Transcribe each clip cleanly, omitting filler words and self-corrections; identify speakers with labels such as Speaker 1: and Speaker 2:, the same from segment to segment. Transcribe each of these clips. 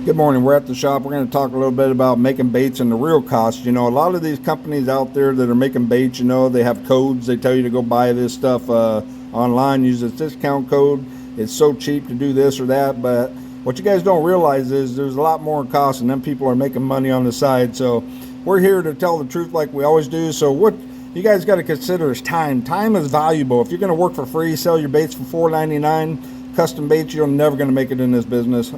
Speaker 1: Good morning. We're at the shop. We're going to talk a little bit about making baits and the real cost. You know, a lot of these companies out there that are making baits, you know, they have codes. They tell you to go buy this stuff online, use this discount code. It's so cheap to do this or that. But what you guys don't realize is there's a lot more cost, and then people are making money on the side. So we're here to tell the truth like we always do. So what you guys got to consider is time. Time is valuable. If you're going to work for free, sell your baits for $4.99, custom baits, you're never going to make it in this business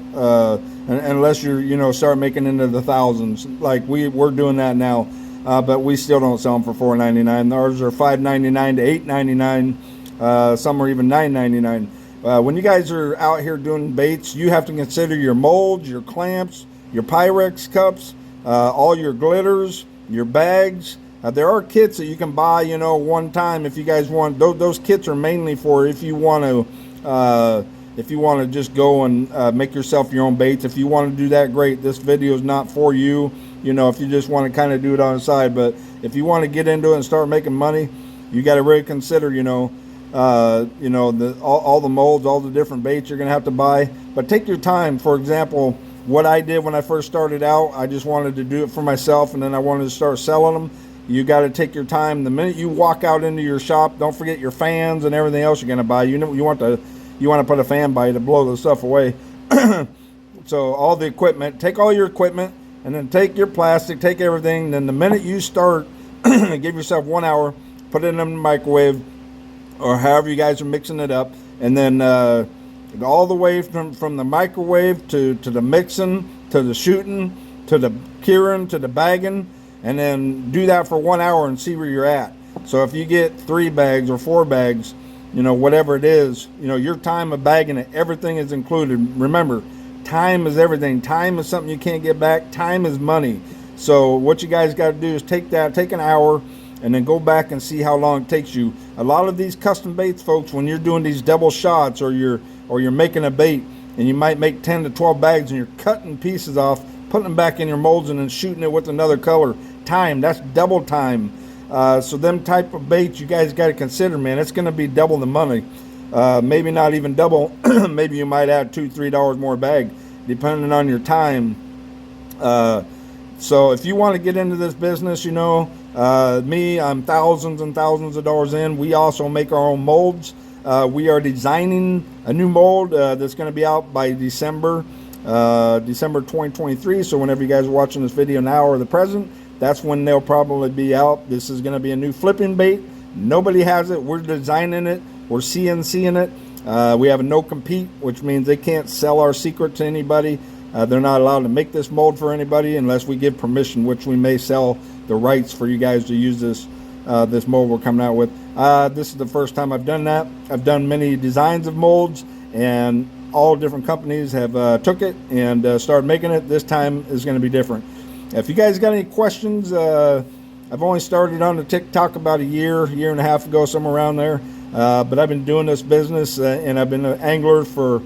Speaker 1: unless you're start making into the thousands like we're doing that now, but we still don't sell them for $4.99. Ours are $5.99 to $8.99. Some are even $9.99. When you guys are out here doing baits, you have to consider your molds, your clamps, your Pyrex cups, all your glitters, your bags. There are kits that you can buy, one time if you guys want. Those kits are mainly for if you want to just go and make yourself your own baits. If you want to do that, great. This video is not for you. If you just want to kind of do it on the side. But if you want to get into it and start making money, you got to really consider, all the molds, all the different baits you're going to have to buy. But take your time. For example, what I did when I first started out, I just wanted to do it for myself, and then I wanted to start selling them. You got to take your time. The minute you walk out into your shop, don't forget your fans and everything else you're going to buy. You want to put a fan by to blow the stuff away. So all the equipment, take all your equipment, and then take your plastic, take everything. Then the minute you start, give yourself 1 hour, put it in the microwave, or however you guys are mixing it up, and then all the way from the microwave to the mixing, to the shooting, to the curing, to the bagging, and then do that for 1 hour and see where you're at. So if you get 3 bags or 4 bags, whatever it is, your time of bagging it, everything is included. Remember, time is everything. Time is something you can't get back. Time is money. So what you guys got to do is take an hour, and then go back and see how long it takes you. A lot of these custom baits, folks, when you're doing these double shots, or you're making a bait, and you might make 10 to 12 bags, and you're cutting pieces off, putting them back in your molds, and then shooting it with another color. Time, that's double time. So them type of baits you guys got to consider, man. It's going to be double the money. Maybe not even double. Maybe you might add $2-3 more a bag, depending on your time. So if you want to get into this business, I'm thousands and thousands of dollars in. We also make our own molds. We are designing a new mold that's going to be out by December 2023. So whenever you guys are watching this video now or the present, that's when they'll probably be out. This is going to be a new flipping bait. Nobody has it. We're designing it. We're CNCing it. We have a no compete, which means they can't sell our secret to anybody. They're not allowed to make this mold for anybody unless we give permission, which we may sell the rights for you guys to use this mold we're coming out with. This is the first time I've done that. I've done many designs of molds, and all different companies have took it and started making it. This time is going to be different. If you guys got any questions, I've only started on the TikTok about a year and a half ago, somewhere around there. But I've been doing this business, and I've been an angler for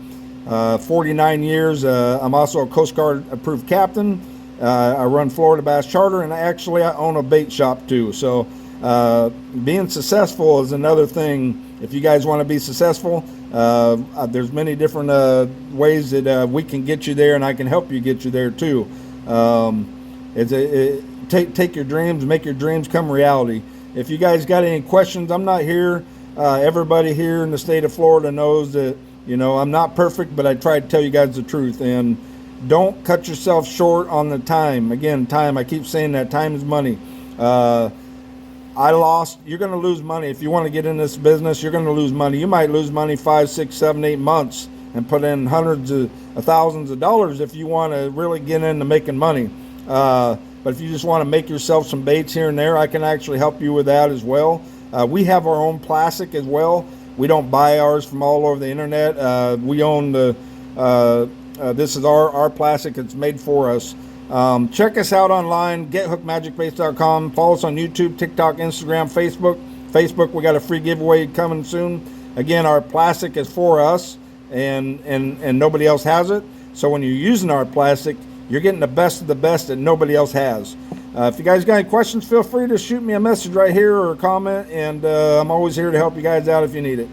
Speaker 1: 49 years. I'm also a Coast Guard approved captain. I run Florida Bass Charter, and I own a bait shop too. So being successful is another thing. If you guys want to be successful, there's many different ways that we can get you there, and I can help you get you there too. Take your dreams, make your dreams come reality. If you guys got any questions, I'm not here. Everybody here in the state of Florida knows that, I'm not perfect, but I try to tell you guys the truth. And don't cut yourself short on the time. Again, time, I keep saying that time is money. You're going to lose money. If you want to get in this business, you're going to lose money. You might lose money 5, 6, 7, 8 months and put in hundreds of thousands of dollars if you want to really get into making money. But if you just want to make yourself some baits here and there, I can actually help you with that as well. We have our own plastic as well. We don't buy ours from all over the internet. We own this is our plastic. It's made for us. Check us out online, gethookedmagicbaits.com. Follow us on YouTube, TikTok, Instagram, Facebook. We got a free giveaway coming soon. Again, our plastic is for us, and nobody else has it. So when you're using our plastic, you're getting the best of the best that nobody else has. If you guys got any questions, feel free to shoot me a message right here or a comment, and I'm always here to help you guys out if you need it.